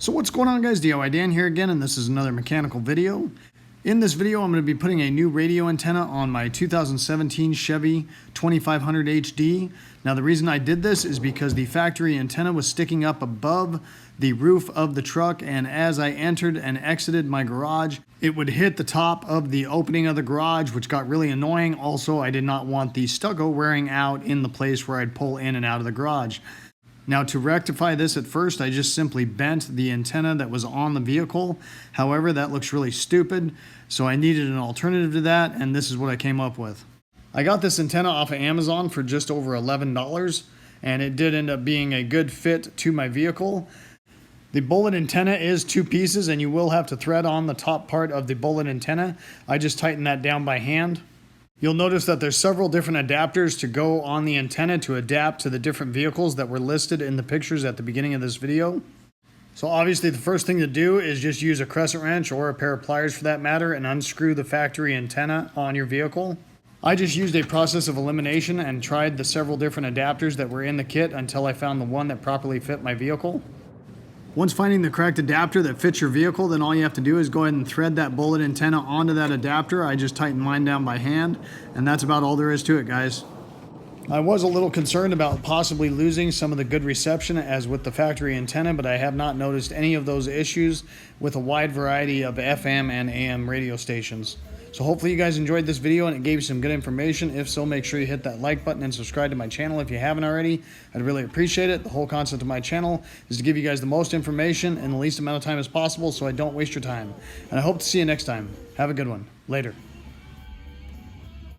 So what's going on, guys? DIY Dan here again, and this is another mechanical video. In this video, I'm going to be putting a new radio antenna on my 2017 Chevy 2500 HD. Now, the reason I did this is because the factory antenna was sticking up above the roof of the truck, and as I entered and exited my garage, it would hit the top of the opening of the garage, which got really annoying. Also, I did not want the stucco wearing out in the place where I'd pull in and out of the garage. Now, to rectify this at first, I just simply bent the antenna that was on the vehicle. However, that looks really stupid, so I needed an alternative to that, and this is what I came up with. I got this antenna off of Amazon for just over $11, and it did end up being a good fit to my vehicle. The bullet antenna is two pieces, and you will have to thread on the top part of the bullet antenna. I just tightened that down by hand. You'll notice that there's several different adapters to go on the antenna to adapt to the different vehicles that were listed in the pictures at the beginning of this video. So obviously the first thing to do is just use a crescent wrench or a pair of pliers for that matter and unscrew the factory antenna on your vehicle. I just used a process of elimination and tried the several different adapters that were in the kit until I found the one that properly fit my vehicle. Once finding the correct adapter that fits your vehicle, then all you have to do is go ahead and thread that bullet antenna onto that adapter. I just tightened mine down by hand, and that's about all there is to it, guys. I was a little concerned about possibly losing some of the good reception as with the factory antenna, but I have not noticed any of those issues with a wide variety of FM and AM radio stations. So hopefully you guys enjoyed this video and it gave you some good information. If so, make sure you hit that like button and subscribe to my channel if you haven't already. I'd really appreciate it. The whole concept of my channel is to give you guys the most information in the least amount of time as possible so I don't waste your time. And I hope to see you next time. Have a good one. Later.